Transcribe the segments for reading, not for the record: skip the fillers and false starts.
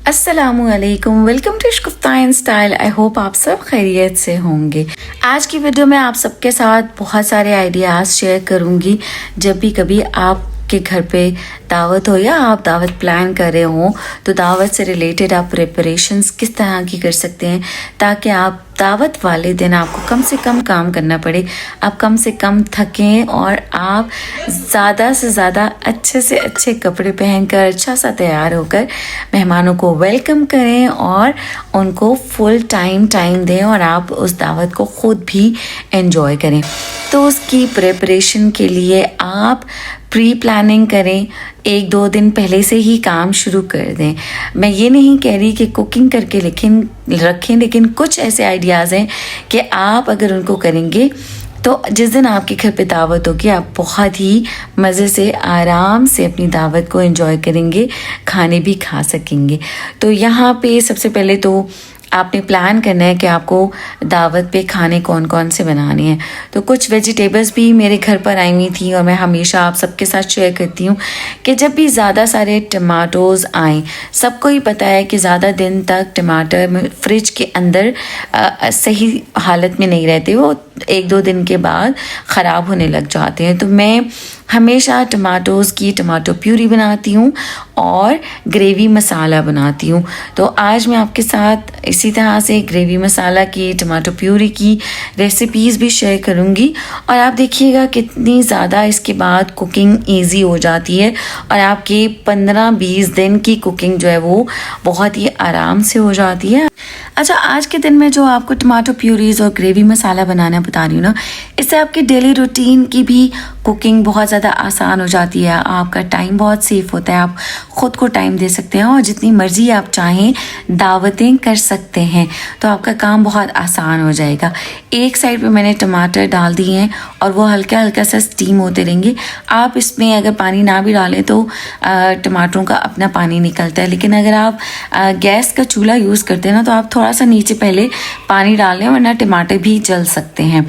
अस्सलामुअलैकुम, welcome to इश्क style. I hope आप सब खैरियत से होंगे। आज की वीडियो में आप सबके साथ बहुत सारे आइडियाज़ शेयर करूंगी। जब भी कभी आपके घर पे दावत हो या आप दावत प्लान कर रहे हो तो दावत से रिलेटेड आप प्रिपरेशंस किस तरह की कर सकते हैं ताकि आप दावत वाले दिन आपको कम से कम काम करना पड़े, आप कम से कम थकें और आप ज़्यादा से ज़्यादा अच्छे से अच्छे कपड़े पहनकर अच्छा सा तैयार होकर मेहमानों को वेलकम करें और उनको फुल टाइम दें और आप उस दावत को ख़ुद भी एंजॉय करें। तो उसकी प्रिपरेशन के लिए आप प्री प्लानिंग करें, 1-2 दिन पहले से ही काम शुरू कर दें। मैं ये नहीं कह रही कि कुकिंग करके रखें, लेकिन कुछ ऐसे आइडियाज़ हैं कि आप अगर उनको करेंगे तो जिस दिन आपके घर पे दावत होगी आप बहुत ही मज़े से आराम से अपनी दावत को एंजॉय करेंगे, खाने भी खा सकेंगे। तो यहाँ पे सबसे पहले तो आपने प्लान करना है कि आपको दावत पे खाने कौन कौन से बनाने हैं। तो कुछ वेजिटेबल्स भी मेरे घर पर आई हुई थी और मैं हमेशा आप सबके साथ शेयर करती हूँ कि जब भी ज़्यादा सारे टमाटोज़ आएँ, सबको ही पता है कि ज़्यादा दिन तक टमाटर फ्रिज के अंदर सही हालत में नहीं रहते, वो 1-2 दिन के बाद ख़राब होने लग जाते हैं। तो मैं हमेशा टमाटो प्यूरी बनाती हूँ और ग्रेवी मसाला बनाती हूँ। तो आज मैं आपके साथ इसी तरह से ग्रेवी मसाला की, टमाटो प्यूरी की रेसिपीज़ भी शेयर करूँगी और आप देखिएगा कितनी ज़्यादा इसके बाद कुकिंग इजी हो जाती है और आपकी 15-20 दिन की कुकिंग जो है वो बहुत ही आराम से हो जाती है। अच्छा, आज के दिन में जो आपको टमाटो प्यूरीज और ग्रेवी मसाला बनाना बता रही हूँ ना, इससे आपकी डेली रूटीन की भी कुकिंग बहुत ज़्यादा आसान हो जाती है। आपका टाइम बहुत सेफ होता है, आप ख़ुद को टाइम दे सकते हैं और जितनी मर्ज़ी आप चाहें दावतें कर सकते हैं। तो आपका काम बहुत आसान हो जाएगा। एक साइड पे मैंने टमाटर डाल दिए हैं और वो हल्का हल्का सा स्टीम होते रहेंगे। आप इसमें अगर पानी ना भी डालें तो टमाटरों का अपना पानी निकलता है, लेकिन अगर आप गैस का चूल्हा यूज़ करते हैं ना तो आप थोड़ा सा नीचे पहले पानी डाल लें वरना टमाटर भी जल सकते हैं।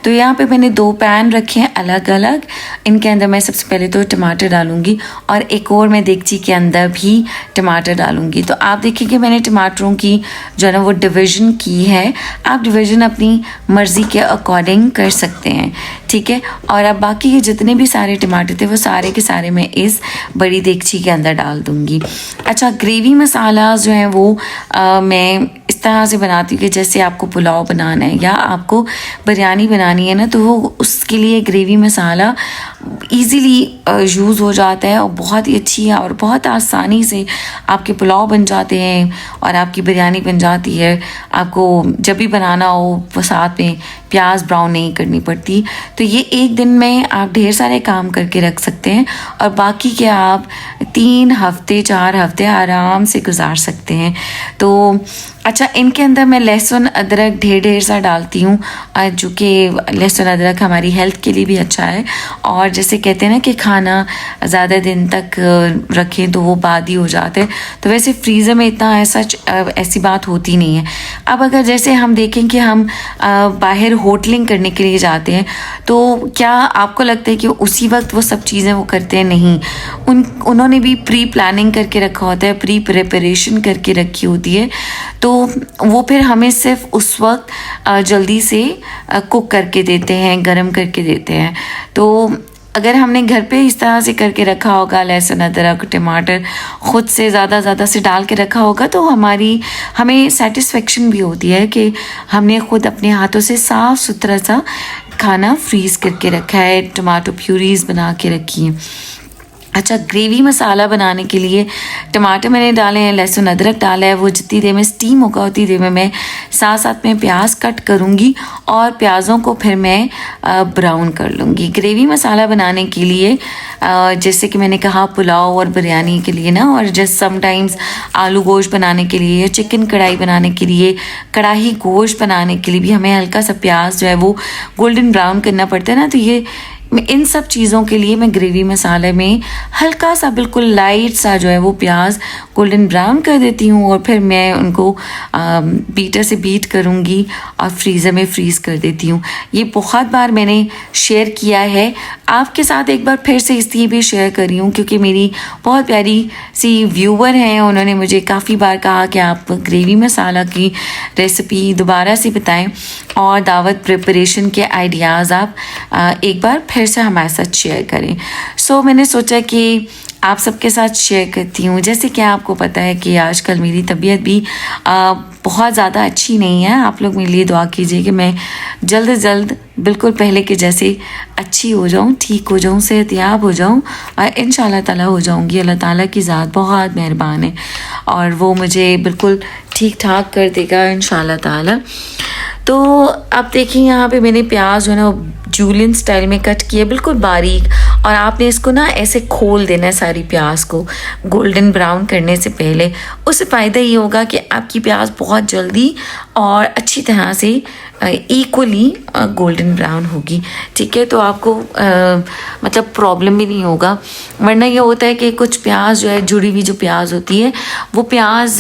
तो यहाँ पे मैंने 2 पैन रखे हैं अलग अलग। इनके अंदर मैं सबसे पहले तो टमाटर डालूंगी और एक और मैं देगची के अंदर भी टमाटर डालूंगी। तो आप देखिए कि मैंने टमाटरों की जो है ना वो डिवीज़न की है। आप डिवीज़न अपनी मर्ज़ी के अकॉर्डिंग कर सकते हैं, ठीक है। और अब बाकी के जितने भी सारे टमाटर थे वो सारे के सारे मैं इस बड़ी देगची के अंदर डाल दूँगी। अच्छा, ग्रेवी मसाला जो है वो मैं इस तरह से बनाती हूँ कि जैसे आपको पुलाव बनाना है या आपको बिरयानी बनानी है ना, तो वो उसके लिए ग्रेवी मसाला इजीली यूज़ हो जाता है और बहुत ही अच्छी है और बहुत आसानी से आपके पुलाव बन जाते हैं और आपकी बिरयानी बन जाती है। आपको जब भी बनाना हो वो साथ में प्याज ब्राउन नहीं करनी पड़ती। तो ये एक दिन में आप ढेर सारे काम करके रख सकते हैं और बाकी के आप 3 हफ्ते 4 हफ्ते आराम से गुजार सकते हैं। तो अच्छा, इनके अंदर मैं लहसुन अदरक ढेर सा डालती हूँ, जो कि लहसुन अदरक हमारी हेल्थ के लिए भी अच्छा है और जैसे कहते हैं ना कि खाना ज़्यादा दिन तक रखें तो वो बादी हो जाता है, तो वैसे फ्रीज़र में इतना ऐसी बात होती नहीं है। अब अगर जैसे हम देखें कि हम बाहर होटलिंग करने के लिए जाते हैं तो क्या आपको लगता है कि उसी वक्त वो सब चीज़ें वो करते हैं? नहीं, उन्होंने भी प्री प्लानिंग करके रखा होता है, प्री प्रिपरेशन करके रखी होती है। तो वो फिर हमें सिर्फ उस वक्त जल्दी से कुक करके देते हैं, गरम करके देते हैं। तो अगर हमने घर पे इस तरह से करके रखा होगा, लहसुन अदरक टमाटर ख़ुद से ज़्यादा से डाल के रखा होगा, तो हमें सेटिस्फेक्शन भी होती है कि हमने ख़ुद अपने हाथों से साफ़ सुथरा सा खाना फ्रीज़ करके रखा है, टमाटो प्यूरीज़ बना के रखी हैं। अच्छा, ग्रेवी मसाला बनाने के लिए टमाटर मैंने डाले हैं, लहसुन अदरक डाला है। वो जितनी देर में स्टीम होगा उतनी देर में मैं साथ में प्याज कट करूँगी और प्याज़ों को फिर मैं ब्राउन कर लूँगी। ग्रेवी मसाला बनाने के लिए जैसे कि मैंने कहा पुलाव और बिरयानी के लिए ना, और जैसे समटाइम्स आलू गोश्त बनाने के लिए या चिकन कढ़ाई बनाने के लिए, कढ़ाई गोश्त बनाने के लिए भी हमें हल्का सा प्याज जो है वो गोल्डन ब्राउन करना पड़ता है ना। तो ये इन सब चीज़ों के लिए मैं ग्रेवी मसाले में हल्का सा बिल्कुल लाइट सा जो है वो प्याज गोल्डन ब्राउन कर देती हूँ और फिर मैं उनको बीटर से बीट करूँगी और फ्रीज़र में फ्रीज़ कर देती हूँ। ये बहुत बार मैंने शेयर किया है आपके साथ, एक बार फिर से इसलिए भी शेयर कर रही हूँ क्योंकि मेरी बहुत प्यारी सी व्यूवर हैं, उन्होंने मुझे काफ़ी बार कहा कि आप ग्रेवी मसाला की रेसिपी दोबारा से बताएं और दावत प्रिपरेशन के आइडियाज़ आप एक बार फिर से हमारे साथ शेयर करें। सो मैंने सोचा कि आप सबके साथ शेयर करती हूँ। जैसे कि आपको पता है कि आजकल मेरी तबीयत भी बहुत ज़्यादा अच्छी नहीं है। आप लोग मेरे लिए दुआ कीजिए कि मैं जल्द से जल्द बिल्कुल पहले के जैसे अच्छी हो जाऊँ, ठीक हो जाऊँ, सेहतयाब हो जाऊँ और इंशाल्लाह ताला हो जाऊँगी। अल्लाह ताला की ज़ात बहुत मेहरबान है और वो मुझे बिल्कुल ठीक ठाक कर देगा इंशाल्लाह ताला। तो अब देखिए यहाँ पे मैंने प्याज जो है ना जूलियन स्टाइल में कट किया बिल्कुल बारीक, और आपने इसको ना ऐसे खोल देना है सारी प्याज को गोल्डन ब्राउन करने से पहले। उससे फ़ायदा ये होगा कि आपकी प्याज बहुत जल्दी और अच्छी तरह से इक्वली गोल्डन ब्राउन होगी, ठीक है। तो आपको मतलब प्रॉब्लम भी नहीं होगा, वरना ये होता है कि कुछ प्याज जो है जुड़ी हुई जो प्याज होती है वो प्याज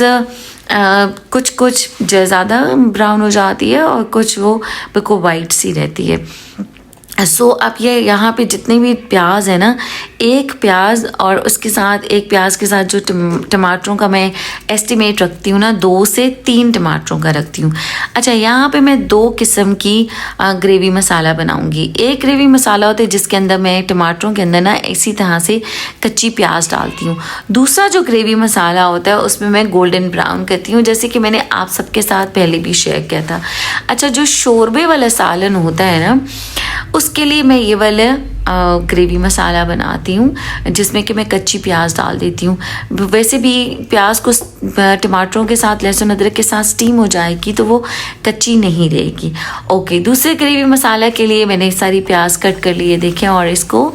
कुछ ज़्यादा ब्राउन हो जाती है और कुछ वो बिल्कुल वाइट सी रहती है। सो अब ये यहाँ पे जितने भी प्याज है ना, एक प्याज और उसके साथ एक प्याज के साथ जो टमाटरों का मैं एस्टिमेट रखती हूँ ना 2 से 3 टमाटरों का रखती हूँ। अच्छा, यहाँ पे मैं 2 किस्म की ग्रेवी मसाला बनाऊँगी। एक ग्रेवी मसाला होता है जिसके अंदर मैं टमाटरों के अंदर ना इसी तरह से कच्ची प्याज डालती हूँ। दूसरा जो ग्रेवी मसाला होता है उसमें मैं गोल्डन ब्राउन करती हूँ, जैसे कि मैंने आप सबके साथ पहले भी शेयर किया था। अच्छा, जो शोरबे वाला सालन होता है ना उसके लिए मैं ये वाला ग्रेवी मसाला बनाती हूँ जिसमें कि मैं कच्ची प्याज डाल देती हूँ। वैसे भी प्याज को टमाटरों के साथ लहसुन अदरक के साथ स्टीम हो जाएगी तो वो कच्ची नहीं रहेगी। ओके, दूसरे ग्रेवी मसाला के लिए मैंने सारी प्याज कट कर ली है, देखें, और इसको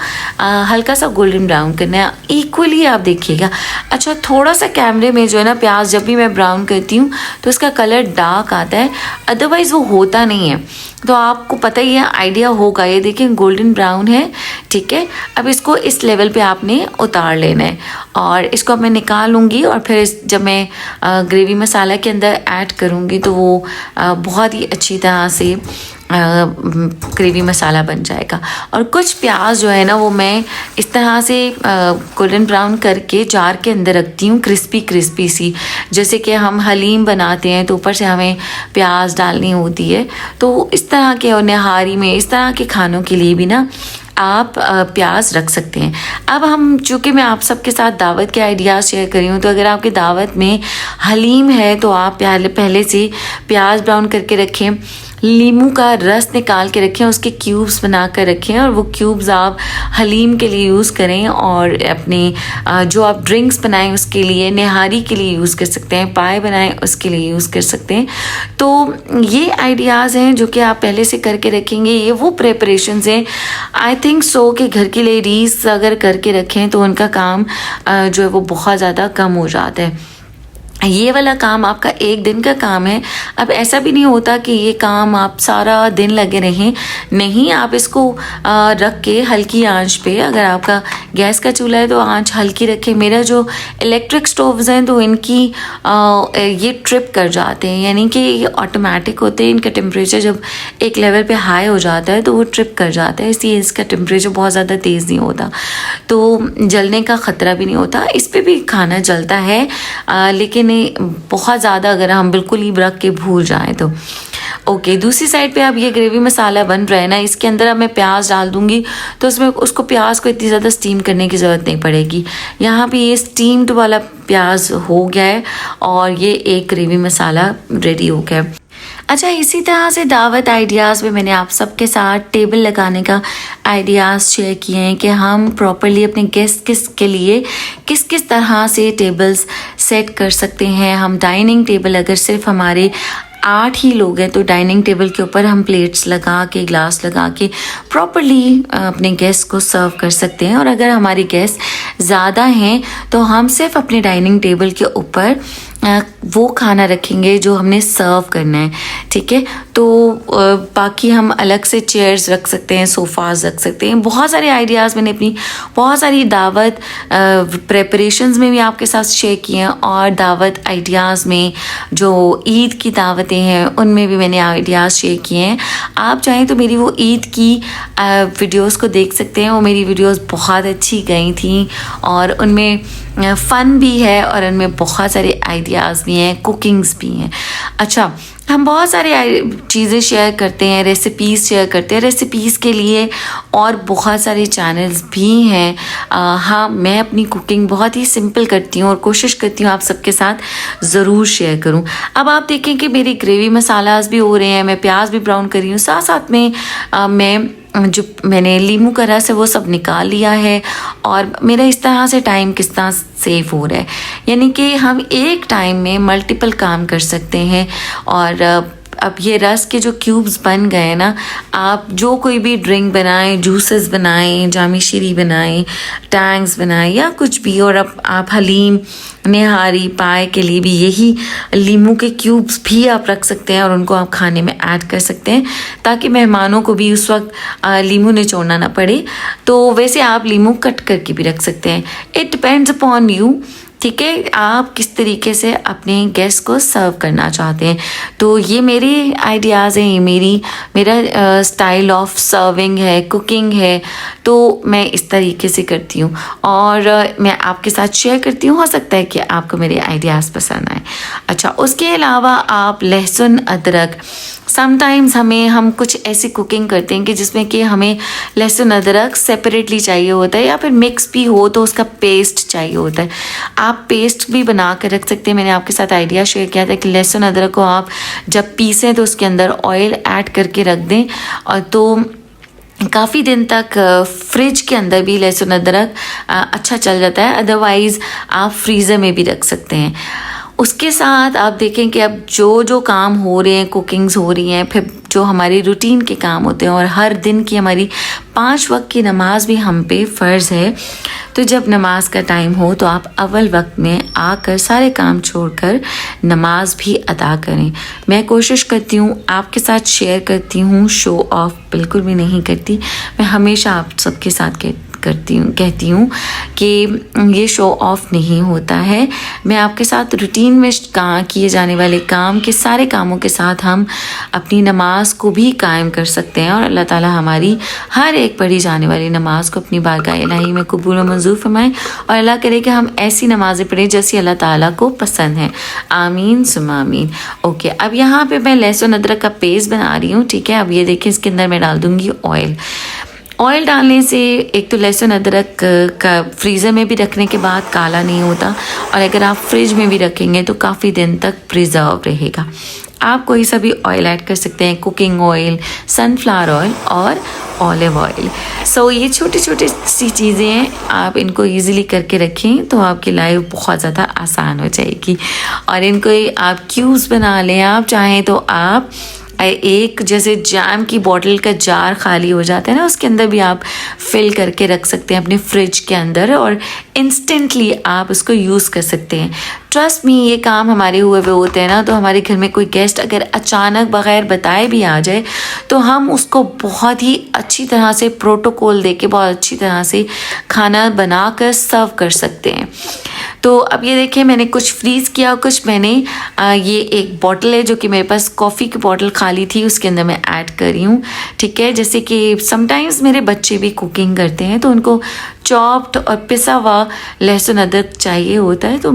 हल्का सा गोल्डन ब्राउन करना है इक्वली, आप देखिएगा। अच्छा, थोड़ा सा कैमरे में जो है ना प्याज जब भी मैं ब्राउन करती हूँ तो इसका कलर डार्क आता है, अदरवाइज़ वो होता नहीं है। तो आपको पता ही है, आइडिया होगा। ये देखिए गोल्डन ब्राउन है, ठीक है। अब इसको इस लेवल पे आपने उतार लेना है और इसको अब मैं निकाल लूँगी और फिर जब मैं ग्रेवी मसाला के अंदर ऐड करूँगी तो वो बहुत ही अच्छी तरह से ग्रेवी मसाला बन जाएगा। और कुछ प्याज जो है ना वो मैं इस तरह से गोल्डन ब्राउन करके जार के अंदर रखती हूँ, क्रिस्पी सी। जैसे कि हम हलीम बनाते हैं तो ऊपर से हमें प्याज डालनी होती है, तो इस तरह के और नहारी में इस तरह के खानों के लिए भी ना आप प्याज रख सकते हैं। अब हम, चूँकि मैं आप सबके साथ दावत के आइडियाज़ शेयर कर रही हूँ, तो अगर आपकी दावत में हलीम है तो आप पहले से प्याज ब्राउन करके रखें, नींबू का रस निकाल के रखें, उसके क्यूब्स बना कर रखें और वो क्यूब्स आप हलीम के लिए यूज़ करें और अपने जो आप ड्रिंक्स बनाएं उसके लिए, निहारी के लिए यूज़ कर सकते हैं, पाए बनाएं उसके लिए यूज़ कर सकते हैं। तो ये आइडियाज़ हैं जो कि आप पहले से करके रखेंगे। ये वो प्रेपरेशंस हैं आई थिंक सो कि घर की लेडीज़ अगर करके रखें तो उनका काम जो है वो बहुत ज़्यादा कम हो जाता है। ये वाला काम आपका एक दिन का काम है। अब ऐसा भी नहीं होता कि ये काम आप सारा दिन लगे रहें, नहीं, आप इसको रख के हल्की आंच पे, अगर आपका गैस का चूल्हा है तो आंच हल्की रखें। मेरा जो इलेक्ट्रिक स्टोव्स हैं तो इनकी ये ट्रिप कर जाते हैं, यानी कि ये ऑटोमेटिक होते हैं। इनका टेम्परेचर जब एक लेवल पे हाई हो जाता है तो वो ट्रिप कर जाता है, इसलिए इसका टेम्परेचर बहुत ज़्यादा तेज़ नहीं होता, तो जलने का ख़तरा भी नहीं होता। इस पर भी खाना जलता है लेकिन बहुत ज़्यादा अगर हम बिल्कुल ही रख के भूल जाएं तो। ओके, दूसरी साइड पे अब ये ग्रेवी मसाला बन रहा है ना, इसके अंदर अब मैं प्याज डाल दूंगी तो उसमें उसको प्याज को इतनी ज़्यादा स्टीम करने की ज़रूरत नहीं पड़ेगी। यहाँ पे ये स्टीम्ड वाला प्याज हो गया है और ये एक ग्रेवी मसाला रेडी हो गया है। अच्छा, इसी तरह से दावत आइडियाज़ में मैंने आप सबके साथ टेबल लगाने का आइडियाज़ शेयर किए हैं कि हम प्रॉपर्ली अपने गेस्ट के लिए किस किस तरह से टेबल्स सेट कर सकते हैं। हम डाइनिंग टेबल, अगर सिर्फ हमारे 8 ही लोग हैं तो डाइनिंग टेबल के ऊपर हम प्लेट्स लगा के, ग्लास लगा के प्रॉपर्ली अपने गेस्ट को सर्व कर सकते हैं। और अगर हमारे गेस्ट ज़्यादा हैं तो हम सिर्फ अपने डाइनिंग टेबल के ऊपर वो खाना रखेंगे जो हमने सर्व करना है, ठीक है। तो बाकी हम अलग से चेयर्स रख सकते हैं, सोफ़ाज़ रख सकते हैं। बहुत सारे आइडियाज़ मैंने अपनी बहुत सारी दावत प्रेपरेशंस में भी आपके साथ शेयर किए हैं, और दावत आइडियाज़ में जो ईद की दावतें हैं उनमें भी मैंने आइडियाज़ शेयर किए हैं। आप चाहें तो मेरी वो ईद की वीडियोज़ को देख सकते हैं। वो मेरी वीडियोज़ बहुत अच्छी गई थी और उनमें फ़न भी है और उनमें बहुत सारे आइडियाज़ भी हैं, कुकिंग्स भी हैं। अच्छा, हम बहुत सारे चीज़ें शेयर करते हैं, रेसिपीज़ शेयर करते हैं। रेसिपीज़ के लिए और बहुत सारे चैनल्स भी हैं। हाँ, मैं अपनी कुकिंग बहुत ही सिंपल करती हूँ और कोशिश करती हूँ आप सबके साथ ज़रूर शेयर करूँ। अब आप देखें कि मेरी ग्रेवी मसालास भी हो रहे हैं, मैं प्याज भी ब्राउन कर रही हूँ, साथ साथ में मैं जो मैंने लीमू का रस है वो सब निकाल लिया है, और मेरा इस तरह से टाइम किस तरह सेव हो रहा है। यानी कि हम एक टाइम में मल्टीपल काम कर सकते हैं। और अब ये रस के जो क्यूब्स बन गए ना, आप जो कोई भी ड्रिंक बनाएं, जूसेस बनाएं, जामी शीरी बनाएं, टैंग्स बनाएं या कुछ भी, और अब आप हलीम, निहारी, पाए के लिए भी यही लीमू के क्यूब्स भी आप रख सकते हैं और उनको आप खाने में ऐड कर सकते हैं, ताकि मेहमानों को भी उस वक्त लीमू निचोड़ना ना पड़े। तो वैसे आप लीमू कट करके भी रख सकते हैं। इट डिपेंड्स अपॉन यू, ठीक है, आप किस तरीके से अपने गेस्ट को सर्व करना चाहते हैं। तो ये मेरी आइडियाज़ हैं, ये मेरा स्टाइल ऑफ सर्विंग है, कुकिंग है। तो मैं इस तरीके से करती हूँ और मैं आपके साथ शेयर करती हूँ। हो सकता है कि आपको मेरे आइडियाज़ पसंद आए। अच्छा, उसके अलावा आप लहसुन अदरक, समटाइम्स हम कुछ ऐसी कुकिंग करते हैं कि जिसमें कि हमें लहसुन अदरक सेपरेटली चाहिए होता है, या फिर मिक्स भी हो तो उसका पेस्ट चाहिए होता है। आप पेस्ट भी बना कर रख सकते हैं। मैंने आपके साथ आइडिया शेयर किया था कि लहसुन अदरक को आप जब पीसें तो उसके अंदर ऑयल ऐड करके रख दें, और तो काफ़ी दिन तक फ्रिज के अंदर भी लहसुन अदरक अच्छा चल जाता है। अदरवाइज़ आप फ्रीज़र में भी रख सकते हैं। उसके साथ आप देखें कि अब जो काम हो रहे हैं, कुकिंग्स हो रही हैं, फिर जो हमारी रूटीन के काम होते हैं, और हर दिन की हमारी 5 वक्त की नमाज भी हम पे फ़र्ज़ है। तो जब नमाज का टाइम हो तो आप अव्वल वक्त में आकर सारे काम छोड़कर नमाज भी अदा करें। मैं कोशिश करती हूँ, आपके साथ शेयर करती हूँ, शो ऑफ बिल्कुल भी नहीं करती। मैं हमेशा आप सबके साथ कहती हूँ कि ये शो ऑफ नहीं होता है। मैं आपके साथ रूटीन में किए जाने वाले काम के सारे कामों के साथ हम अपनी नमाज को भी कायम कर सकते हैं, और अल्लाह ताला हमारी हर एक पढ़ी जाने वाली नमाज को अपनी बारगाह इलाही में कबूल और मंजूर फरमाए, और अल्लाह करे कि हम ऐसी नमाज़ें पढ़ें जैसी अल्लाह ताला को पसंद है। आमीन सुम्मा आमीन। ओके, अब यहाँ पे मैं लहसुन अदरक का पेस्ट बना रही हूँ, ठीक है। अब ये देखिए, इसके अंदर मैं डाल दूँगी ऑयल डालने से एक तो लहसुन अदरक का फ्रीज़र में भी रखने के बाद काला नहीं होता, और अगर आप फ्रिज में भी रखेंगे तो काफ़ी दिन तक प्रिजर्व रहेगा। आप कोई सा भी ऑयल ऐड कर सकते हैं, कुकिंग ऑयल, सनफ्लावर ऑयल और ऑलिव ऑयल। सो ये छोटी छोटी सी चीज़ें हैं, आप इनको इजीली करके रखें तो आपकी लाइफ बहुत ज़्यादा आसान हो जाएगी। और इनको आप क्यूब्स बना लें। आप चाहें तो आप एक जैसे जैम की बॉटल का जार खाली हो जाता है ना, उसके अंदर भी आप फिल करके रख सकते हैं अपने फ्रिज के अंदर, और इंस्टेंटली आप उसको यूज़ कर सकते हैं। ट्रस्ट मी, ये काम हमारे हुए होते हैं ना, तो हमारे घर में कोई गेस्ट अगर अचानक बगैर बताए भी आ जाए तो हम उसको बहुत ही अच्छी तरह से प्रोटोकॉल दे के बहुत अच्छी तरह से खाना बना कर सर्व कर सकते हैं। तो अब ये देखिए, मैंने कुछ फ्रीज़ किया, कुछ मैंने ये एक बॉटल है जो कि मेरे पास कॉफ़ी की बॉटल खाली थी, उसके अंदर मैं ऐड कर रही हूँ, ठीक है। जैसे कि समटाइम्स मेरे बच्चे भी कुकिंग करते हैं तो उनको चॉप्ड और पिसा हुआ लहसुन अदरक चाहिए होता है, तो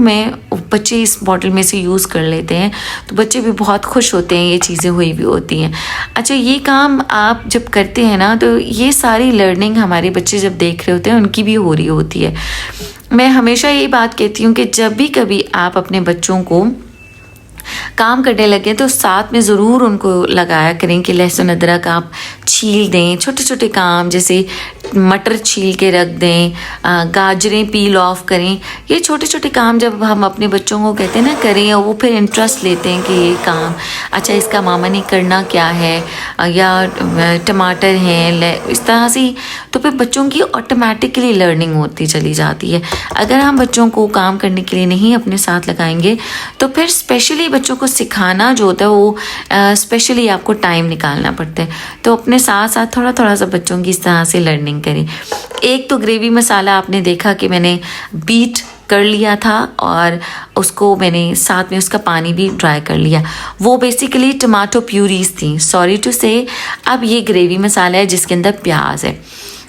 बच्चे इस बॉटल में से यूज़ कर लेते हैं, तो बच्चे भी बहुत खुश होते हैं, ये चीज़ें हुई भी होती हैं। अच्छा, ये काम आप जब करते हैं ना, तो ये सारी लर्निंग हमारे बच्चे जब देख रहे होते हैं उनकी भी हो रही होती है। मैं हमेशा यही बात कहती हूँ कि जब भी कभी आप अपने बच्चों को काम करने लगे तो साथ में ज़रूर उनको लगाया करें कि लहसुन अदरक आप छील दें, छोटे छोटे काम जैसे मटर छील के रख दें, गाजरें पील ऑफ करें। ये छोटे छोटे काम जब हम अपने बच्चों को कहते हैं ना करें, और वो फिर इंटरेस्ट लेते हैं कि ये काम अच्छा इसका मामा ने करना क्या है, या टमाटर हैं इस तरह से, तो फिर बच्चों की ऑटोमेटिकली लर्निंग होती चली जाती है। अगर हम बच्चों को काम करने के लिए नहीं अपने साथ लगाएंगे तो फिर स्पेशली बच्चों को सिखाना जो होता है वो स्पेशली आपको टाइम निकालना पड़ता है। तो अपने साथ साथ थोड़ा थोड़ा सा बच्चों की इस तरह से लर्निंग करें। एक तो ग्रेवी मसाला आपने देखा कि मैंने बीट कर लिया था और उसको मैंने साथ में उसका पानी भी ड्राई कर लिया। वो बेसिकली टमाटो प्यूरीज थी, सॉरी टू से। अब ये ग्रेवी मसाला है जिसके अंदर प्याज है,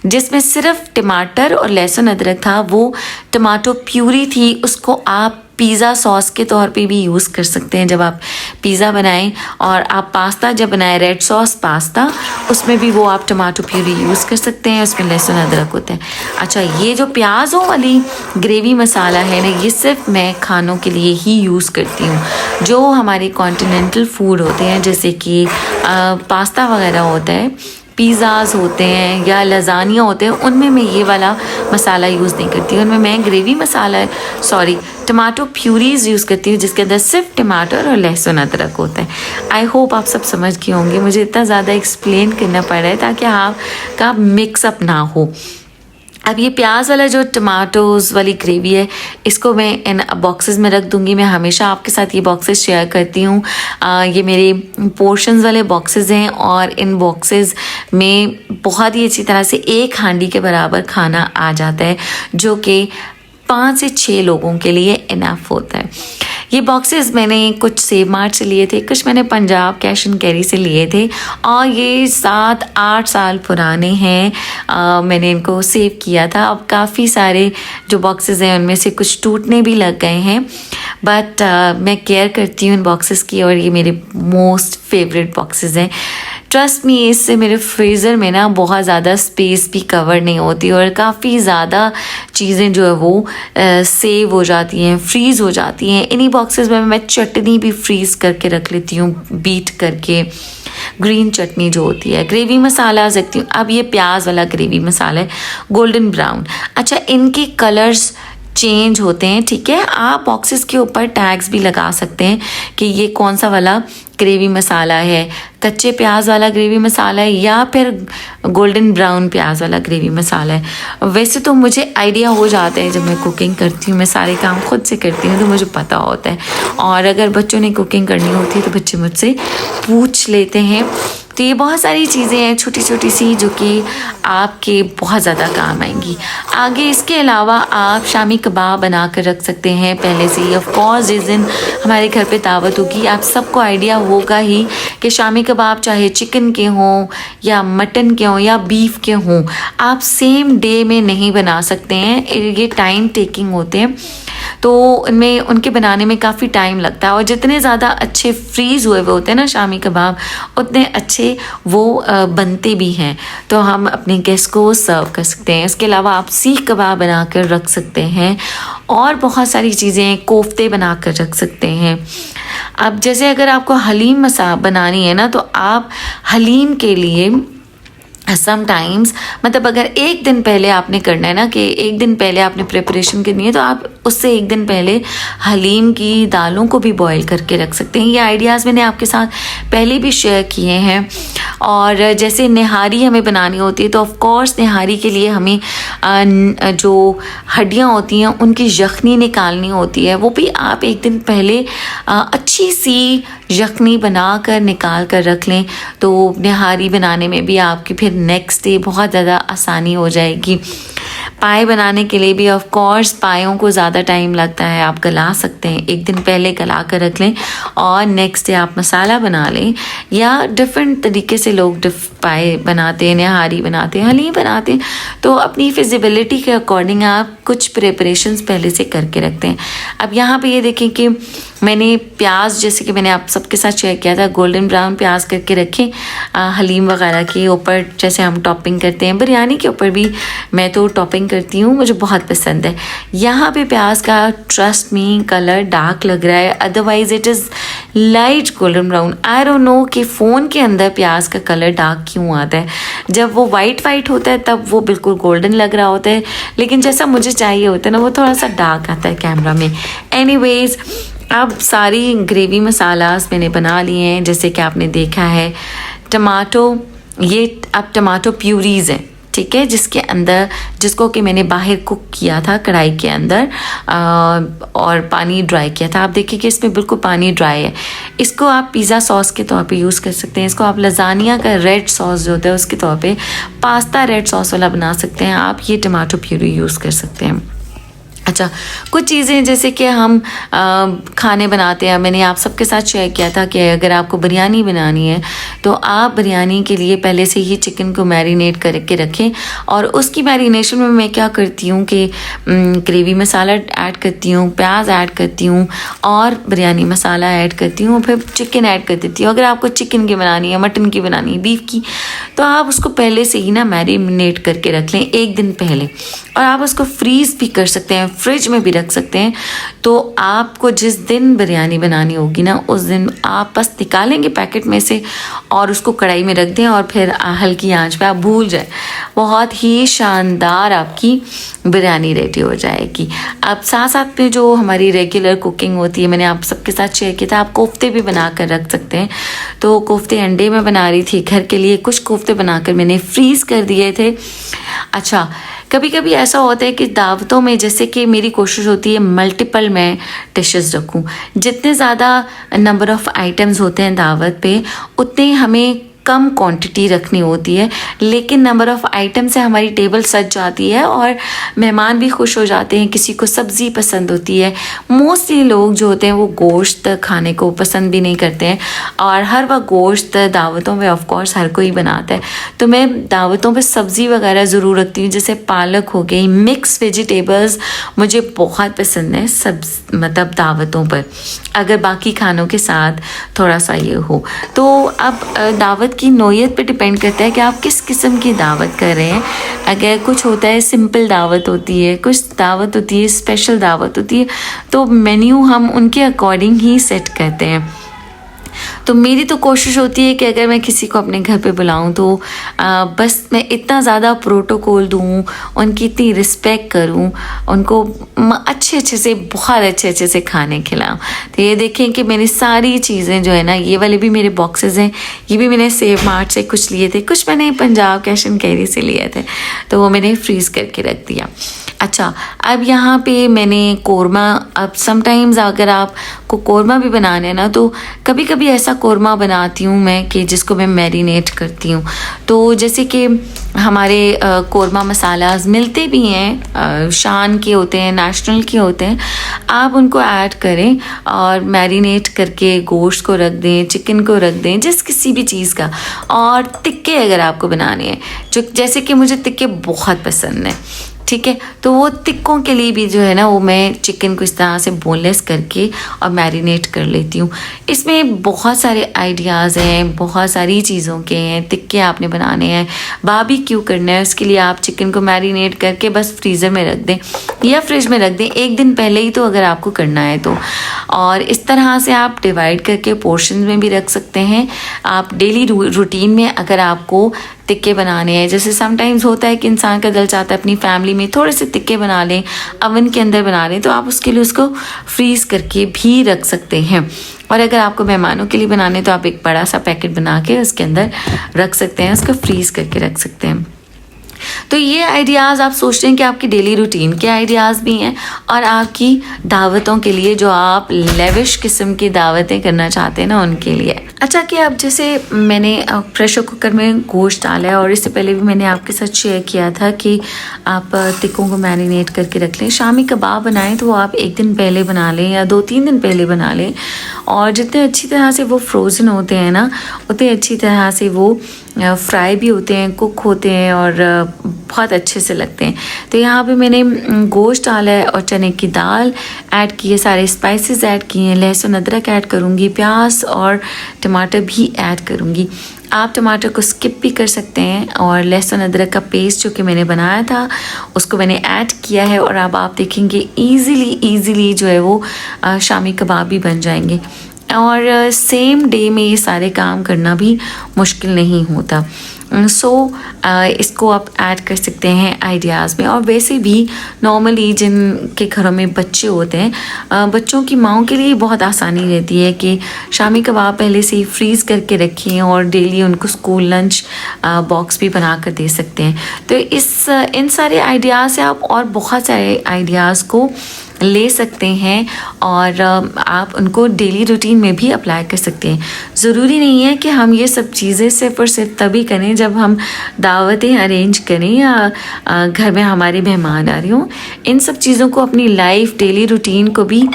जिसमें सिर्फ टमाटर और लहसुन अदरक था। वो टमाटो प्यूरी थी, उसको आप पिज़्ज़ा सॉस के तौर पे भी यूज़ कर सकते हैं। जब आप पिज़्ज़ा बनाएं और आप पास्ता जब बनाएं, रेड सॉस पास्ता, उसमें भी वो आप टमाटो प्यूरी यूज़ कर सकते हैं, उसमें लहसुन अदरक होता है। अच्छा, ये जो प्याज़ों वाली ग्रेवी मसाला है ना, ये सिर्फ मैं खानों के लिए ही यूज़ करती हूँ। जो हमारे कॉन्टिनेंटल फूड होते हैं जैसे कि पास्ता वगैरह होता है, पिज़्ज़ाज़ होते हैं या लजानिया होते हैं, उनमें मैं ये वाला मसाला यूज़ नहीं करती। उनमें मैं ग्रेवी मसाला टमाटो प्यूरीज़ यूज़ करती हूँ जिसके अंदर सिर्फ टमाटर और लहसुन अदरक होता है। आई होप आप सब समझ गए होंगे। मुझे इतना ज़्यादा एक्सप्लेन करना पड़ रहा है ताकि आपका मिक्सअप ना हो। अब ये प्याज वाला जो टमाटोज़ वाली ग्रेवी है, इसको मैं इन बॉक्सेस में रख दूँगी। मैं हमेशा आपके साथ ये बॉक्सेस शेयर करती हूँ। ये मेरे पोर्शंस वाले बॉक्सेस हैं और इन बॉक्सेस में बहुत ही अच्छी तरह से 1 हांडी के बराबर खाना आ जाता है, जो कि 5 से 6 लोगों के लिए इनफ होता है। ये बॉक्सेस मैंने कुछ सेव मार्ट से लिए थे, कुछ मैंने पंजाब कैश एंड कैरी से लिए थे और ये 7-8 साल पुराने हैं। मैंने इनको सेव किया था। अब काफ़ी सारे जो बॉक्सेस हैं उनमें से कुछ टूटने भी लग गए हैं, बट मैं केयर करती हूँ इन बॉक्सेस की और ये मेरे मोस्ट फेवरेट बॉक्सेस हैं। ट्रस्ट मी, इससे मेरे फ्रीज़र में ना बहुत ज़्यादा स्पेस भी कवर नहीं होती और काफ़ी ज़्यादा चीज़ें जो है वो सेव हो जाती हैं, फ्रीज़ हो जाती हैं। इन्हीं बॉक्सेस में मैं चटनी भी फ्रीज़ करके रख लेती हूँ, बीट करके ग्रीन चटनी जो होती है। ग्रेवी मसाला रखती हूँ। अब ये प्याज वाला ग्रेवी मसाला है, गोल्डन ब्राउन। अच्छा, इनके कलर्स चेंज होते हैं, ठीक है। आप बॉक्सेस के ऊपर टैग्स भी लगा सकते हैं कि ये कौन सा वाला ग्रेवी मसाला है, कच्चे प्याज वाला ग्रेवी मसाला है या फिर गोल्डन ब्राउन प्याज वाला ग्रेवी मसाला है। वैसे तो मुझे आइडिया हो जाता है, जब मैं कुकिंग करती हूँ, मैं सारे काम खुद से करती हूँ तो मुझे पता होता है। और अगर बच्चों ने कुकिंग करनी होती है तो बच्चे मुझसे पूछ लेते हैं। तो ये बहुत सारी चीज़ें हैं छोटी छोटी सी जो कि आपके बहुत ज़्यादा काम आएंगी आगे। इसके अलावा आप शामी कबाब बना कर रख सकते हैं पहले से ही। ऑफ कोर्स जिस दिन हमारे घर पे दावत होगी, आप सबको आइडिया होगा ही कि शामी कबाब चाहे चिकन के हों या मटन के हों या बीफ के हों, आप सेम डे में नहीं बना सकते हैं। ये टाइम टेकिंग होते हैं, तो उनमें उनके बनाने में काफ़ी टाइम लगता है। और जितने ज़्यादा अच्छे फ्रीज़ हुए होते हैं ना शामी कबाब, उतने अच्छे वो बनते भी हैं, तो हम अपने गेस्ट को सर्व कर सकते हैं। इसके अलावा आप सीख कबाब बना कर रख सकते हैं और बहुत सारी चीज़ें, कोफ्ते बना कर रख सकते हैं। अब जैसे अगर आपको हलीम मसा बनानी है ना, तो आप हलीम के लिए समटाइम्स मतलब अगर एक दिन पहले आपने करना है ना, कि एक दिन पहले आपने प्रिपरेशन करनी है, तो आप उससे एक दिन पहले हलीम की दालों को भी बॉईल करके रख सकते हैं। ये आइडियाज़ मैंने आपके साथ पहले भी शेयर किए हैं। और जैसे निहारी हमें बनानी होती है, तो ऑफ कोर्स निहारी के लिए हमें जो हड्डियाँ होती हैं उनकी यखनी निकालनी होती है। वो भी आप एक दिन पहले अच्छी सी यखनी बना कर निकाल कर रख लें, तो निहारी बनाने में भी आपकी फिर नेक्स्ट डे बहुत ज़्यादा आसानी हो जाएगी। पाए बनाने के लिए भी ऑफ कोर्स पायों को ज़्यादा टाइम लगता है, आप गला सकते हैं, एक दिन पहले गला कर रख लें और नेक्स्ट डे आप मसाला बना लें। या डिफरेंट तरीके से लोग पाए बनाते हैं, निहारी बनाते हैं, हलीम बनाते हैं, तो अपनी फिजिबिलिटी के अकॉर्डिंग आप कुछ प्रिपरेशंस पहले से करके रखते हैं। अब यहाँ पे ये देखें कि मैंने प्याज, जैसे कि मैंने आप सबके साथ शेयर किया था, गोल्डन ब्राउन प्याज करके रखे हलीम वगैरह के ऊपर, जैसे हम टॉपिंग करते हैं बिरयानी के ऊपर भी मैं तो टॉपिंग चॉपिंग करती हूँ, मुझे बहुत पसंद है। यहाँ पे प्याज का ट्रस्ट मी कलर डार्क लग रहा है, otherwise it is light golden brown. I don't know कि फ़ोन के अंदर प्याज का कलर डार्क क्यों आता है। जब वो वाइट होता है तब वो बिल्कुल गोल्डन लग रहा होता है, लेकिन जैसा मुझे चाहिए होता है ना वो थोड़ा सा डार्क आता है कैमरा में। एनीवेज, अब सारी ग्रेवी मसालास मैंने बना लिए हैं, जैसे कि आपने देखा है। टमाटो, ये अब टमाटो प्यूरीज़ हैं, ठीक है, जिसको कि मैंने बाहर कुक किया था कढ़ाई के अंदर और पानी ड्राई किया था। आप देखिए कि इसमें बिल्कुल पानी ड्राई है। इसको आप पिज़्ज़ा सॉस के तौर पे यूज़ कर सकते हैं। इसको आप लजानिया का रेड सॉस जो होता है उसके तौर पे, पास्ता रेड सॉस वाला बना सकते हैं आप। ये टमाटो प्यूरी यूज़ कर सकते हैं। अच्छा, कुछ चीज़ें जैसे कि हम खाने बनाते हैं, मैंने आप सबके साथ शेयर किया था कि अगर आपको बिरयानी बनानी है तो आप बिरयानी के लिए पहले से ही चिकन को मैरिनेट करके रखें। और उसकी मैरिनेशन में मैं क्या करती हूँ कि ग्रेवी मसाला ऐड करती हूँ, प्याज ऐड करती हूँ और बिरयानी मसाला ऐड करती हूँ, फिर चिकन ऐड कर देती हूँ। अगर आपको चिकन की बनानी है, मटन की बनानी है, बीफ की, तो आप उसको पहले से ही ना मैरिनेट करके रख लें 1 दिन पहले। और आप उसको फ्रीज़ भी कर सकते हैं, फ्रिज में भी रख सकते हैं। तो आपको जिस दिन बिरयानी बनानी होगी ना उस दिन आप बस निकालेंगे पैकेट में से और उसको कढ़ाई में रख दें और फिर हल्की आंच पे आप भूल जाए, बहुत ही शानदार आपकी बिरयानी रेडी हो जाएगी। अब साथ साथ में जो हमारी रेगुलर कुकिंग होती है, मैंने आप सबके साथ शेयर किया था, आप कोफ्ते भी बना कर रख सकते हैं। तो कोफ्ते अंडे में बना रही थी घर के लिए, कुछ कोफ्ते बनाकर मैंने फ्रीज़ कर दिए थे। अच्छा, कभी कभी ऐसा होता है कि दावतों में, जैसे कि मेरी कोशिश होती है मल्टीपल मैं डिशेस रखूं। जितने ज़्यादा नंबर ऑफ़ आइटम्स होते हैं दावत पे, उतने हमें कम क्वांटिटी रखनी होती है, लेकिन नंबर ऑफ़ आइटम से हमारी टेबल सज जाती है और मेहमान भी खुश हो जाते हैं। किसी को सब्ज़ी पसंद होती है, मोस्टली लोग जो होते हैं वो गोश्त खाने को पसंद भी नहीं करते हैं, और हर वक्त गोश्त दावतों में ऑफ कोर्स हर कोई बनाता है। तो मैं दावतों पे सब्ज़ी वगैरह ज़रूर रखती हूँ, जैसे पालक हो गई, मिक्स वेजिटेबल्स मुझे बहुत पसंद है मतलब दावतों पर, अगर बाकी खानों के साथ थोड़ा सा ये हो। तो अब दावत की नौयत पे डिपेंड करता है कि आप किस किस्म की दावत कर रहे हैं। अगर कुछ होता है सिंपल दावत होती है, कुछ दावत होती है स्पेशल दावत होती है, तो मेन्यू हम उनके अकॉर्डिंग ही सेट करते हैं। तो मेरी तो कोशिश होती है कि अगर मैं किसी को अपने घर पे बुलाऊं तो बस मैं इतना ज़्यादा प्रोटोकॉल दूं, उनकी इतनी रिस्पेक्ट करूं, उनको अच्छे से, बहुत अच्छे से खाने खिलाऊं। तो ये देखें कि मेरी सारी चीज़ें जो है ना, ये वाले भी मेरे बॉक्सेस हैं, ये भी मैंने सेव मार्ट से कुछ लिए थे, कुछ मैंने पंजाब कैश एंड कैरी से लिए थे, तो वो मैंने फ्रीज़ करके रख दिया। अच्छा, अब यहाँ पे मैंने कोरमा, अब समटाइम्स अगर आपको कोरमा भी बनाना है ना, तो कभी कभी ऐसा कोरमा बनाती हूँ मैं कि जिसको मैं मैरिनेट करती हूँ। तो जैसे कि हमारे कोरमा मसालास मिलते भी हैं, शान के होते हैं, नेशनल के होते हैं, आप उनको ऐड करें और मैरिनेट करके गोश्त को रख दें, चिकन को रख दें, जिस किसी भी चीज़ का। और टिक्के अगर आपको बनाने हैं, जो जैसे कि मुझे टिक्के बहुत पसंद हैं, ठीक है, तो वो टिक्कों के लिए भी जो है ना, वो मैं चिकन को इस तरह से बोनलेस करके और मैरिनेट कर लेती हूँ। इसमें बहुत सारे आइडियाज़ हैं, बहुत सारी चीज़ों के हैं। टिक्के आपने बनाने हैं, बारबेक्यू करना है, उसके लिए आप चिकन को मैरिनेट करके बस फ्रीज़र में रख दें या फ्रिज में रख दें 1 दिन पहले ही, तो अगर आपको करना है तो। और इस तरह से आप डिवाइड करके पोर्शन में भी रख सकते हैं। आप डेली रूटीन में अगर आपको टिक्के बनाने हैं, जैसे समटाइम्स होता है कि इंसान का दिल चाहता है अपनी फैमिली में थोड़े से टिक्के बना लें, अवन के अंदर बना लें, तो आप उसके लिए उसको फ्रीज़ करके भी रख सकते हैं। और अगर आपको मेहमानों के लिए बनाने तो आप एक बड़ा सा पैकेट बना के उसके अंदर रख सकते हैं, उसको फ्रीज़ करके रख सकते हैं। तो ये आइडियाज़ आप सोचते हैं कि आपकी डेली रूटीन के आइडियाज़ भी हैं और आपकी दावतों के लिए, जो आप लेविश किस्म की दावतें करना चाहते हैं ना, उनके लिए। अच्छा, कि अब जैसे मैंने प्रेशर कुकर में गोश्त डाला है, और इससे पहले भी मैंने आपके साथ शेयर किया था कि आप टिक्कों को मैरिनेट करके रख लें। शामी कबाब बनाएं तो आप 1 दिन पहले बना लें या 2-3 दिन पहले बना लें, और जितने अच्छी तरह से वो फ्रोज़न होते हैं ना, उतने अच्छी तरह से वो फ्राई भी होते हैं, कुक होते हैं और बहुत अच्छे से लगते हैं। तो यहाँ पे मैंने गोश्त डाला है और चने की दाल ऐड की है, सारे स्पाइसेस ऐड किए हैं, लहसुन अदरक ऐड करूँगी, प्याज और टमाटर भी ऐड करूँगी। आप टमाटर को स्किप भी कर सकते हैं और लहसुन अदरक का पेस्ट जो कि मैंने बनाया था उसको मैंने ऐड किया है और अब आप देखेंगे ईज़िली जो है वो शामी कबाब भी बन जाएंगे और सेम डे में ये सारे काम करना भी मुश्किल नहीं होता। इसको आप ऐड कर सकते हैं आइडियाज़ में। और वैसे भी नॉर्मली जिनके घरों में बच्चे होते हैं बच्चों की माओं के लिए बहुत आसानी रहती है कि शामी कबाब पहले से ही फ्रीज़ करके रखें और डेली उनको स्कूल लंच बॉक्स भी बना कर दे सकते हैं। तो इन सारे आइडियाज़ से आप और बहुत सारे आइडियाज़ को ले सकते हैं और आप उनको डेली रूटीन में भी अप्लाई कर सकते हैं। ज़रूरी नहीं है कि हम ये सब चीज़ें सिर्फ़ और सिर्फ तभी करें जब हम दावतें अरेंज करें या घर में हमारे मेहमान आ रहे हों। इन सब चीज़ों को अपनी लाइफ डेली रूटीन को भी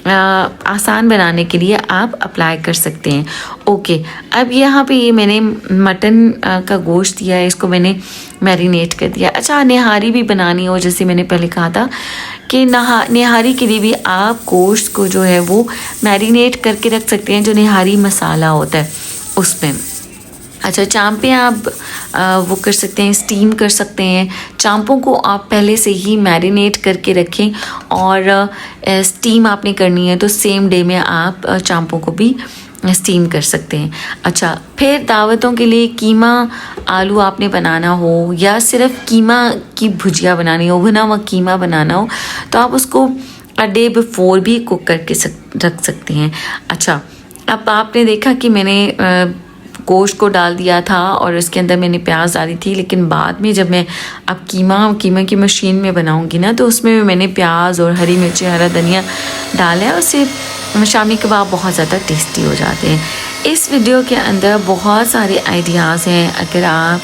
आसान बनाने के लिए आप अप्लाई कर सकते हैं। ओके, अब यहाँ पे ये मैंने मटन का गोश्त दिया है, इसको मैंने मैरिनेट कर दिया। अच्छा, निहारी भी बनानी हो जैसे मैंने पहले कहा था कि निहारी के लिए भी आप गोश्त को जो है वो मैरिनेट करके रख सकते हैं, जो निहारी मसाला होता है उसमें। अच्छा, चांपे आप वो कर सकते हैं, स्टीम कर सकते हैं। चांपों को आप पहले से ही मैरिनेट करके रखें और स्टीम आपने करनी है तो सेम डे में आप चांपों को भी स्टीम कर सकते हैं। अच्छा, फिर दावतों के लिए कीमा आलू आपने बनाना हो या सिर्फ कीमा की भुजिया बनानी हो, भुना हुआ कीमा बनाना हो, तो आप उसको अ डे बिफोर भी कुक करके रख सकते हैं। अच्छा, अब आपने देखा कि मैंने गोश्त को डाल दिया था और उसके अंदर मैंने प्याज डाली थी, लेकिन बाद में जब मैं अब कीमा की मशीन में बनाऊंगी ना तो उसमें मैंने प्याज और हरी मिर्ची, हरा धनिया डाला है। उससे शामी कबाब बहुत ज़्यादा टेस्टी हो जाते हैं। इस वीडियो के अंदर बहुत सारे आइडियाज़ हैं। अगर आप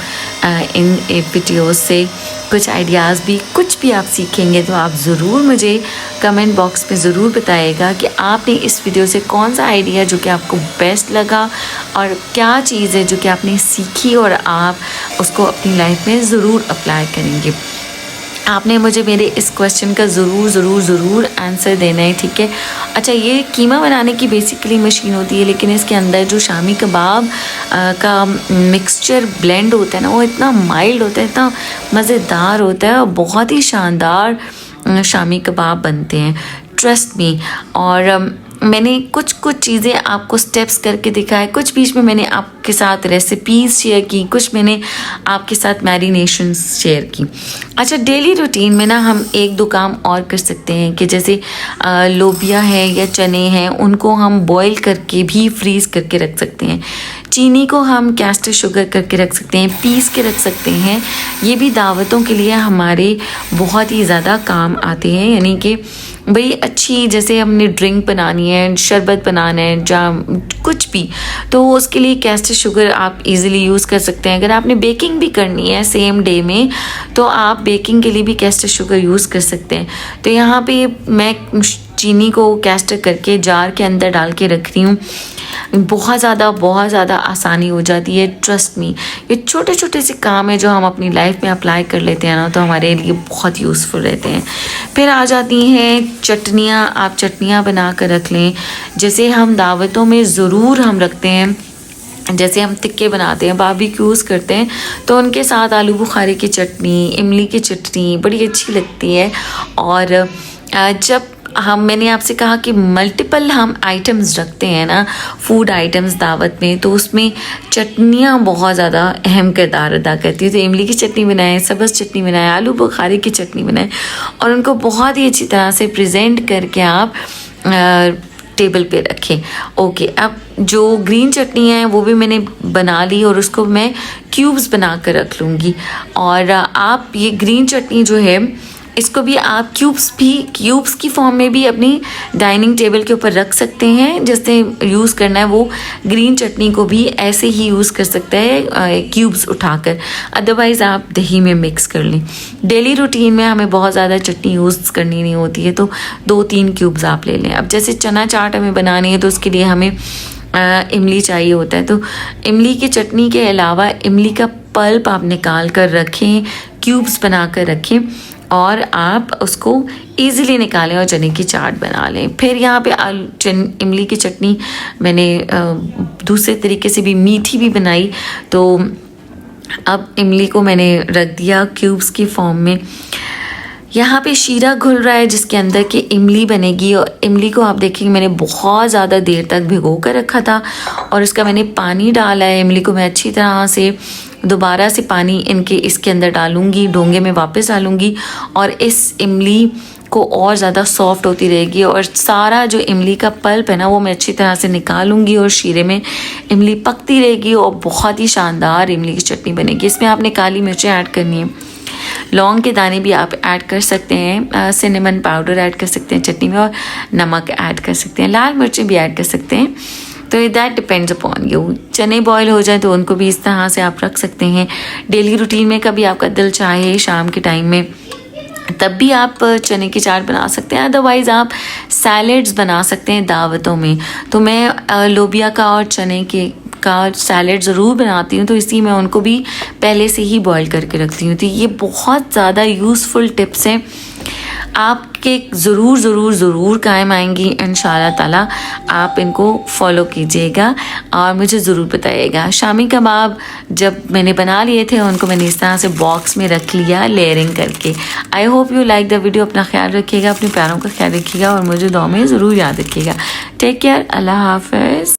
इन वीडियो से कुछ आइडियाज़ भी कुछ भी आप सीखेंगे तो आप ज़रूर मुझे कमेंट बॉक्स में ज़रूर बताइएगा कि आपने इस वीडियो से कौन सा आइडिया जो कि आपको बेस्ट लगा और क्या चीज़ है जो कि आपने सीखी और आप उसको अपनी लाइफ में ज़रूर अप्लाई करेंगे। आपने मुझे मेरे इस क्वेश्चन का ज़रूर आंसर देना है, ठीक है। अच्छा, ये कीमा बनाने की बेसिकली मशीन होती है, लेकिन इसके अंदर जो शामी कबाब का मिक्सचर ब्लेंड होता है ना वो इतना माइल्ड होता है, इतना मज़ेदार होता है और बहुत ही शानदार शामी कबाब बनते हैं, ट्रस्ट मी। और मैंने कुछ चीज़ें आपको स्टेप्स करके दिखाए, कुछ बीच में मैंने आपके साथ रेसिपीज़ शेयर की, कुछ मैंने आपके साथ मैरिनेशन शेयर की। अच्छा, डेली रूटीन में ना हम एक दो काम और कर सकते हैं कि जैसे लोबिया है या चने हैं, उनको हम बॉईल करके भी फ्रीज़ करके रख सकते हैं। चीनी को हम कैस्टर शुगर करके रख सकते हैं, पीस के रख सकते हैं। ये भी दावतों के लिए हमारे बहुत ही ज़्यादा काम आते हैं। यानी कि भाई अच्छी जैसे हमने ड्रिंक बनानी है, शरबत बनाना है, जाम कुछ भी, तो उसके लिए कैस्टर शुगर आप इजीली यूज़ कर सकते हैं। अगर आपने बेकिंग भी करनी है सेम डे में तो आप बेकिंग के लिए भी कैस्टर शुगर यूज़ कर सकते हैं। तो यहाँ पे मैं चीनी को कैस्टर करके जार के अंदर डाल के रख रही हूँ। बहुत ज़्यादा आसानी हो जाती है, ट्रस्ट मी। ये छोटे से काम है जो हम अपनी लाइफ में अप्लाई कर लेते हैं ना तो हमारे लिए बहुत यूज़फुल रहते हैं। फिर आ जाती हैं चटनियाँ। आप चटनियाँ बना कर रख लें, जैसे हम दावतों में ज़रूर हम रखते हैं। जैसे हम टिक्के बनाते हैं, बारबेक्यूज़ करते हैं, तो उनके साथ आलू बुखारे की चटनी, इमली की चटनी बड़ी अच्छी लगती है। और जब मैंने आपसे कहा कि मल्टीपल हम आइटम्स रखते हैं ना, फूड आइटम्स दावत में, तो उसमें चटनियाँ बहुत ज़्यादा अहम किरदार अदा करती है। तो इमली की चटनी बनाएं, सब्ज़ चटनी बनाएं, आलू बुखारे की चटनी बनाएं और उनको बहुत ही अच्छी तरह से प्रेजेंट करके आप टेबल पे रखें। ओके, अब जो ग्रीन चटनी है वो भी मैंने बना ली और उसको मैं क्यूब्स बना कर रख लूँगी। और आप ये ग्रीन चटनी जो है इसको भी आप क्यूब्स की फॉर्म में भी अपनी डाइनिंग टेबल के ऊपर रख सकते हैं। जैसे यूज़ करना है वो ग्रीन चटनी को भी ऐसे ही यूज़ कर सकते हैं क्यूब्स उठाकर, अदरवाइज़ आप दही में मिक्स कर लें। डेली रूटीन में हमें बहुत ज़्यादा चटनी यूज़ करनी नहीं होती है, तो 2-3 क्यूब्स आप ले लें। अब जैसे चना चाट हमें बनानी है तो उसके लिए हमें इमली चाहिए होता है, तो इमली की चटनी के अलावा इमली का पल्प आप निकाल कर रखें, क्यूब्स बना कर रखें और आप उसको इजीली निकालें और चने की चाट बना लें। फिर यहाँ पे इमली की चटनी मैंने दूसरे तरीके से भी मीठी भी बनाई। तो अब इमली को मैंने रख दिया क्यूब्स की फॉर्म में। यहाँ पे शीरा घुल रहा है जिसके अंदर की इमली बनेगी, और इमली को आप देखेंगे मैंने बहुत ज़्यादा देर तक भिगो कर रखा था और इसका मैंने पानी डाला है। इमली को मैं अच्छी तरह से दोबारा से पानी इसके अंदर डालूंगी, डोंगे में वापस डालूंगी, और इस इमली को और ज़्यादा सॉफ्ट होती रहेगी, और सारा जो इमली का पल्प है ना वो मैं अच्छी तरह से निकालूंगी और शीरे में इमली पकती रहेगी और बहुत ही शानदार इमली की चटनी बनेगी। इसमें आपने काली मिर्चें ऐड करनी है, लौंग के दाने भी आप ऐड कर सकते हैं, सिनेमन पाउडर ऐड कर सकते हैं चटनी में, और नमक ऐड कर सकते हैं, लाल मिर्चें भी ऐड कर सकते हैं। तो दैट डिपेंड्स अपॉन यू। चने बॉयल हो जाए तो उनको भी इस तरह से आप रख सकते हैं। डेली रूटीन में कभी आपका दिल चाहे शाम के टाइम में तब भी आप चने की चाट बना सकते हैं। अदरवाइज़ आप सैलेड्स बना सकते हैं दावतों में। तो मैं लोबिया का और चने का सैलेड ज़रूर बनाती हूँ, तो इसी में उनको भी पहले से ही बॉईल करके रखती हूँ। तो ये बहुत ज़्यादा यूज़फुल टिप्स हैं, आपके ज़रूर कायम आएंगी इंशाल्लाह ताला। आप इनको फॉलो कीजिएगा और मुझे ज़रूर बताइएगा। शामी कबाब जब मैंने बना लिए थे उनको मैंने इस तरह से बॉक्स में रख लिया लेयरिंग करके। I hope you like the video. अपना ख्याल रखिएगा, अपने प्यारों का ख्याल रखिएगा और मुझे दुआ में ज़रूर याद रखिएगा। टेक केयर, अल्लाह हाफ़िज़।